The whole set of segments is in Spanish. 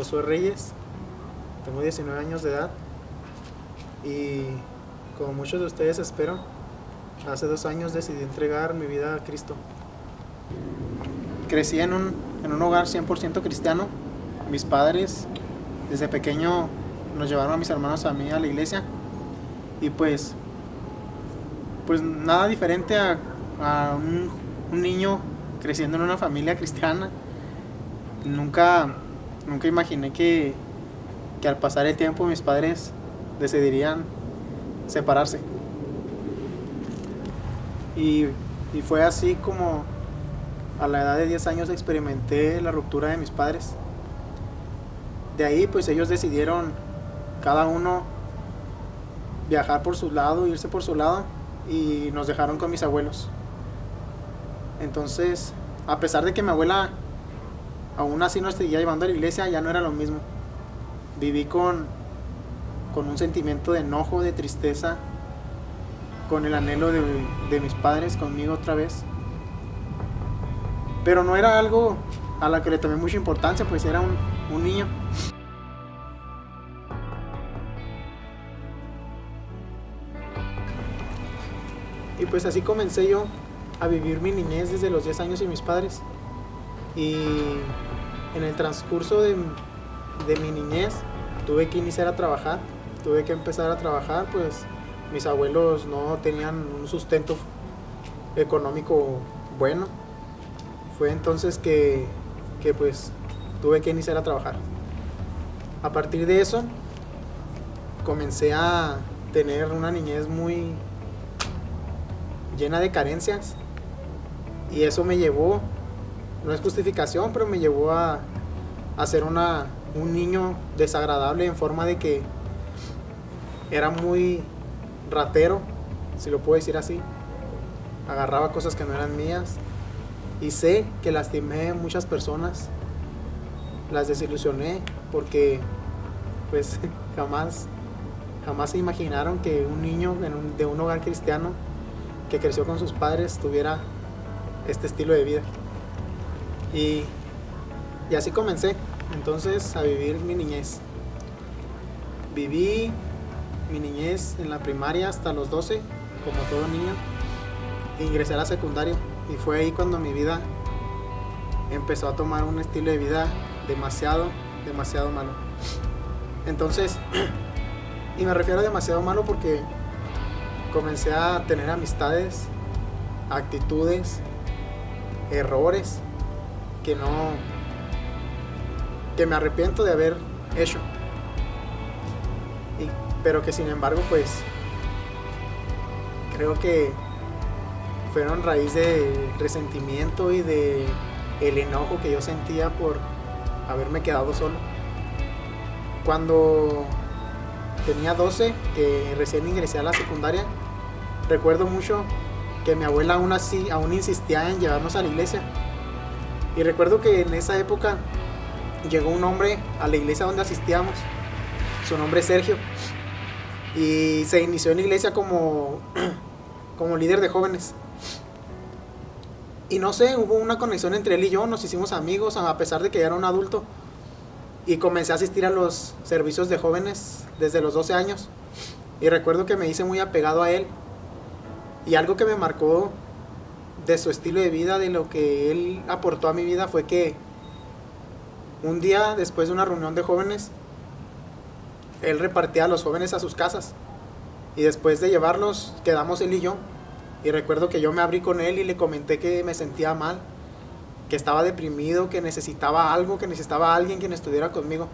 Josué Reyes, tengo 19 años de edad y como muchos de ustedes espero, hace 2 años decidí entregar mi vida a Cristo. Crecí en un hogar 100% cristiano. Mis padres desde pequeño nos llevaron a mis hermanos, a mí, a la iglesia y pues nada diferente a un niño creciendo en una familia cristiana. Nunca imaginé que al pasar el tiempo mis padres decidirían separarse. Y fue así como a la edad de 10 años experimenté la ruptura de mis padres. De ahí pues ellos decidieron cada uno viajar por su lado, irse por su lado, y nos dejaron con mis abuelos. Entonces, a pesar de que mi abuela aún así nos seguía llevando a la iglesia, ya no era lo mismo. Viví con un sentimiento de enojo, de tristeza, con el anhelo de mis padres conmigo otra vez. Pero no era algo a la que le tomé mucha importancia, pues era un niño. Y pues así comencé yo a vivir mi niñez desde los 10 años sin mis padres. Y en el transcurso de mi niñez tuve que iniciar a trabajar, tuve que empezar a trabajar, pues mis abuelos no tenían un sustento económico bueno. Fue entonces que pues tuve que iniciar a trabajar. A partir de eso comencé a tener una niñez muy llena de carencias y eso me llevó, no es justificación, pero me llevó a ser un niño desagradable, en forma de que era muy ratero, si lo puedo decir así. Agarraba cosas que no eran mías y sé que lastimé a muchas personas, las desilusioné, porque pues jamás se imaginaron que un niño de un hogar cristiano que creció con sus padres tuviera este estilo de vida. Y así comencé entonces a vivir mi niñez. Viví mi niñez en la primaria hasta los 12, como todo niño. Ingresé a la secundaria y fue ahí cuando mi vida empezó a tomar un estilo de vida demasiado malo. Entonces, y me refiero a demasiado malo porque comencé a tener amistades, actitudes, errores que me arrepiento de haber hecho, pero que sin embargo pues creo que fueron raíz de resentimiento y de el enojo que yo sentía por haberme quedado solo. Cuando tenía 12, que recién ingresé a la secundaria, recuerdo mucho que mi abuela aún insistía en llevarnos a la iglesia. Y recuerdo que en esa época llegó un hombre a la iglesia donde asistíamos. Su nombre es Sergio. Y se inició en la iglesia como líder de jóvenes. Y no sé, hubo una conexión entre él y yo, nos hicimos amigos a pesar de que ya era un adulto. Y comencé a asistir a los servicios de jóvenes desde los 12 años. Y recuerdo que me hice muy apegado a él. Y algo que me marcó de su estilo de vida, de lo que él aportó a mi vida, fue que un día después de una reunión de jóvenes, él repartía a los jóvenes a sus casas. Y después de llevarlos, quedamos él y yo. Y recuerdo que yo me abrí con él y le comenté que me sentía mal, que estaba deprimido, que necesitaba algo, que necesitaba a alguien que estuviera conmigo.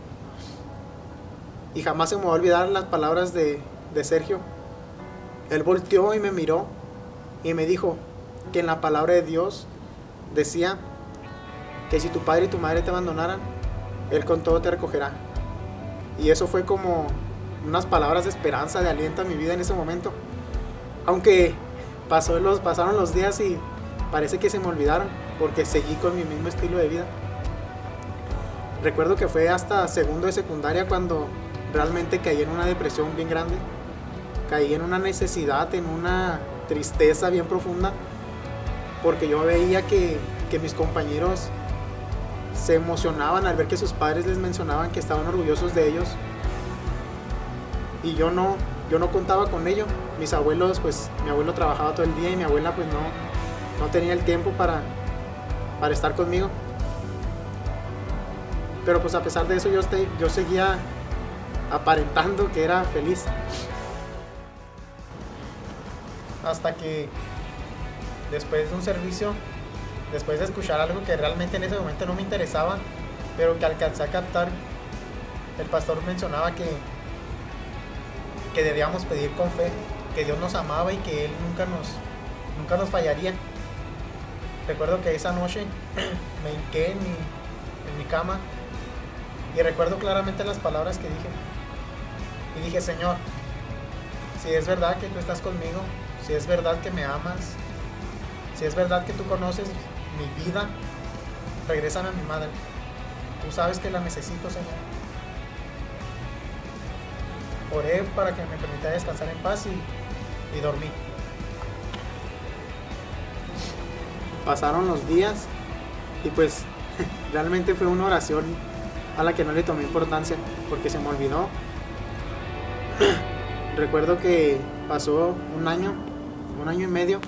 Y jamás se me va a olvidar las palabras de Sergio. Él volteó y me miró y me dijo que en la palabra de Dios decía que si tu padre y tu madre te abandonaran, Él con todo te recogerá. Y eso fue como unas palabras de esperanza, de aliento a mi vida en ese momento. Aunque pasaron los días y parece que se me olvidaron, porque seguí con mi mismo estilo de vida. Recuerdo que fue hasta segundo de secundaria cuando realmente caí en una depresión bien grande. Caí en una necesidad, en una tristeza bien profunda, porque yo veía que mis compañeros se emocionaban al ver que sus padres les mencionaban que estaban orgullosos de ellos. Y yo no contaba con ello. Mis abuelos, pues mi abuelo trabajaba todo el día y mi abuela pues no tenía el tiempo para estar conmigo. Pero pues a pesar de eso yo seguía aparentando que era feliz. Hasta que después de un servicio, después de escuchar algo que realmente en ese momento no me interesaba, pero que alcancé a captar, el pastor mencionaba que debíamos pedir con fe, que Dios nos amaba y que Él nunca nos fallaría. Recuerdo que esa noche me hinqué en mi cama y recuerdo claramente las palabras que dije. Y dije: Señor, si es verdad que tú estás conmigo, si es verdad que me amas, si es verdad que tú conoces mi vida, regrésame a mi madre. Tú sabes que la necesito, Señor. Oré para que me permitiera descansar en paz y dormí. Pasaron los días y pues realmente fue una oración a la que no le tomé importancia porque se me olvidó. Recuerdo que pasó un año y medio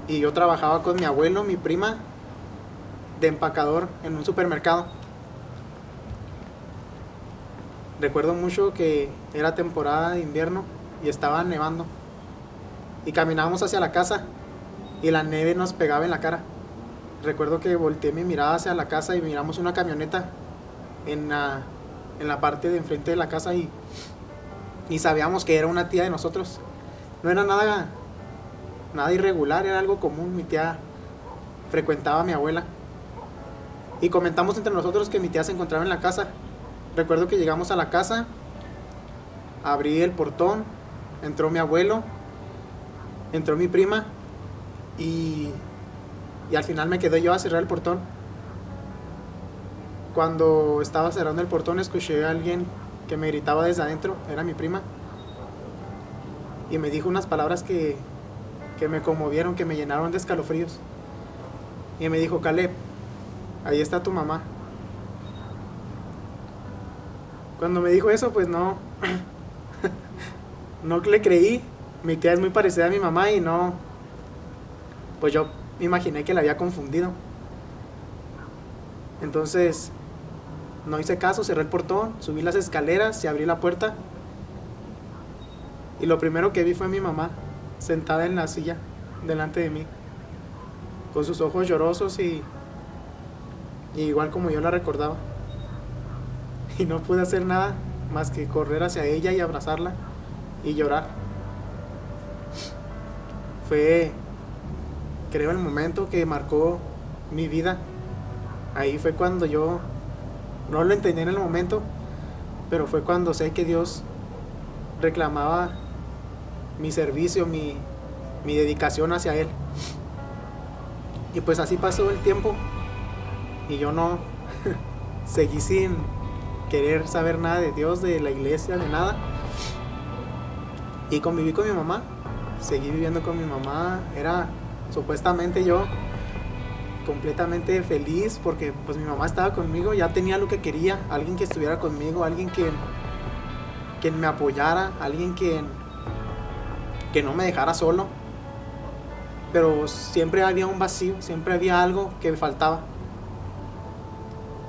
y yo trabajaba con mi abuelo, mi prima, de empacador en un supermercado. Recuerdo mucho que era temporada de invierno y estaba nevando y caminábamos hacia la casa y la nieve nos pegaba en la cara. Recuerdo que volteé mi mirada hacia la casa y miramos una camioneta en la parte de enfrente de la casa y sabíamos que era una tía de nosotros. No era nada irregular, era algo común. Mi tía frecuentaba a mi abuela y comentamos entre nosotros que mi tía se encontraba en la casa. Recuerdo que llegamos a la casa, abrí el portón, entró mi abuelo, entró mi prima y al final me quedé yo a cerrar el portón. Cuando estaba cerrando el portón escuché a alguien que me gritaba desde adentro, era mi prima, y me dijo unas palabras que me conmovieron, que me llenaron de escalofríos. Y me dijo: Caleb, ahí está tu mamá. Cuando me dijo eso, pues no le creí. Mi tía es muy parecida a mi mamá y pues yo me imaginé que la había confundido. Entonces no hice caso, cerré el portón, subí las escaleras y abrí la puerta. Y lo primero que vi fue a mi mamá sentada en la silla delante de mí, con sus ojos llorosos y igual como yo la recordaba. Y no pude hacer nada más que correr hacia ella y abrazarla y llorar. Fue, creo, el momento que marcó mi vida. Ahí fue cuando yo no lo entendí en el momento, pero fue cuando sé que Dios reclamaba mi servicio, mi dedicación hacia Él. Y pues así pasó el tiempo y yo no seguí sin querer saber nada de Dios, de la iglesia, de nada. Y conviví con mi mamá, seguí viviendo con mi mamá. Era supuestamente yo completamente feliz porque pues mi mamá estaba conmigo, ya tenía lo que quería, alguien que estuviera conmigo, alguien que me apoyara, alguien que no me dejara solo. Pero siempre había un vacío, siempre había algo que me faltaba.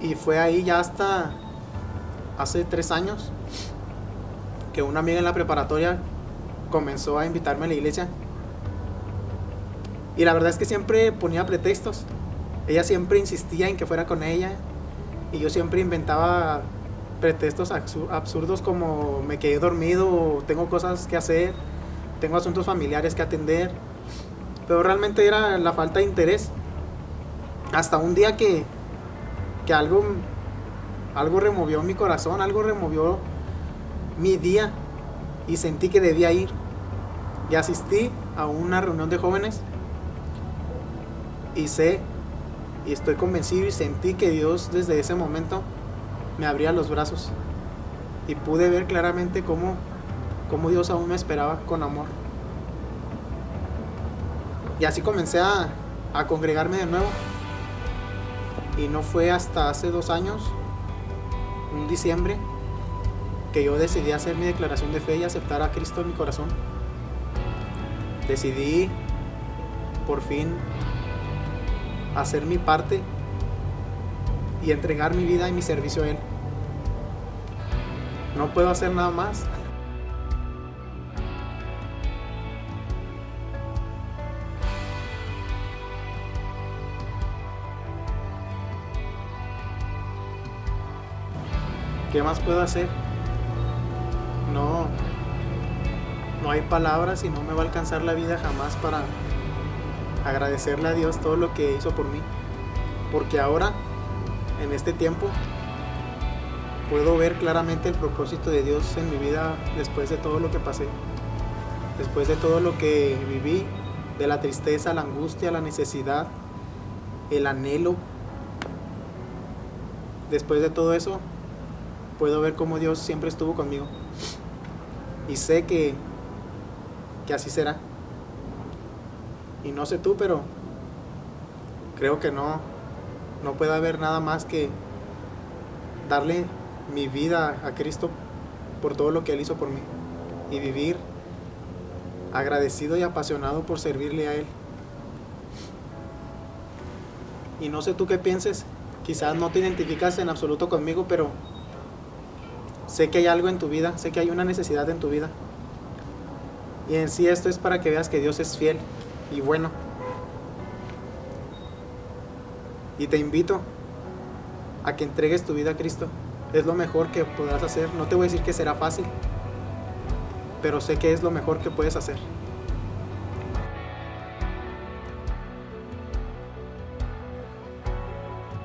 Y fue ahí ya hasta hace 3 años que una amiga en la preparatoria comenzó a invitarme a la iglesia. Y la verdad es que siempre ponía pretextos. Ella siempre insistía en que fuera con ella y yo siempre inventaba pretextos absurdos como me quedé dormido, tengo cosas que hacer, tengo asuntos familiares que atender. Pero realmente era la falta de interés. Hasta un día que algo removió mi corazón, algo removió mi día y sentí que debía ir. Y asistí a una reunión de jóvenes y estoy convencido y sentí que Dios desde ese momento me abría los brazos y pude ver claramente cómo Dios aún me esperaba con amor. Y así comencé a congregarme de nuevo. Y no fue hasta hace 2 años, un diciembre, que yo decidí hacer mi declaración de fe y aceptar a Cristo en mi corazón. Decidí por fin hacer mi parte y entregar mi vida y mi servicio a Él. No puedo hacer nada más. ¿Qué más puedo hacer? No hay palabras y no me va a alcanzar la vida jamás para agradecerle a Dios todo lo que hizo por mí. Porque ahora, en este tiempo, puedo ver claramente el propósito de Dios en mi vida después de todo lo que pasé. Después de todo lo que viví, de la tristeza, la angustia, la necesidad, el anhelo. Después de todo eso, puedo ver cómo Dios siempre estuvo conmigo. Y sé que así será. Y no sé tú, pero creo que no puede haber nada más que darle mi vida a Cristo por todo lo que Él hizo por mí. Y vivir agradecido y apasionado por servirle a Él. Y no sé tú qué pienses. Quizás no te identificas en absoluto conmigo, pero sé que hay algo en tu vida, sé que hay una necesidad en tu vida. Y en sí esto es para que veas que Dios es fiel y bueno. Y te invito a que entregues tu vida a Cristo. Es lo mejor que podrás hacer. No te voy a decir que será fácil, pero sé que es lo mejor que puedes hacer.